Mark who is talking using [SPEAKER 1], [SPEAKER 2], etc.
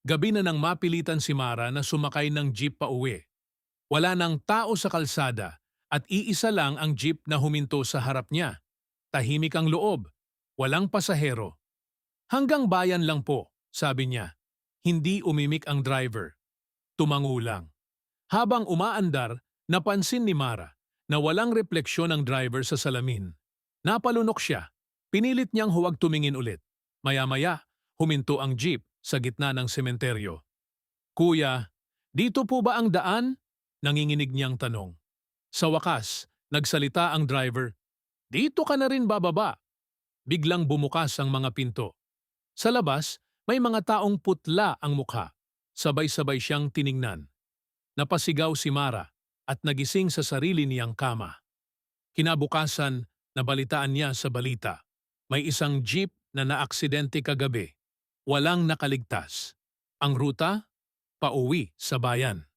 [SPEAKER 1] Gabi na nang mapilitan si Mara na sumakay ng jeep pa uwi. Wala nang tao sa kalsada at iisa lang ang jeep na huminto sa harap niya. Tahimik ang loob, walang pasahero. Hanggang bayan lang po, sabi niya. Hindi umimik ang driver. Tumango lang. Habang umaandar, napansin ni Mara na walang refleksyon ang driver sa salamin. Napalunok siya. Pinilit niyang huwag tumingin ulit. Maya-maya, huminto ang jeep sa gitna ng sementeryo. Kuya, dito po ba ang daan? Nanginginig niyang tanong. Sa wakas, nagsalita ang driver. Dito ka na rin bababa. Biglang bumukas ang mga pinto. Sa labas, may mga taong putla ang mukha. Sabay-sabay siyang tiningnan. Napasigaw si Mara at nagising sa sarili niyang kama. Kinabukasan, nabalitaan niya sa balita. May isang jeep na naaksidente kagabi. Walang nakaligtas. Ang ruta? Pauwi sa bayan.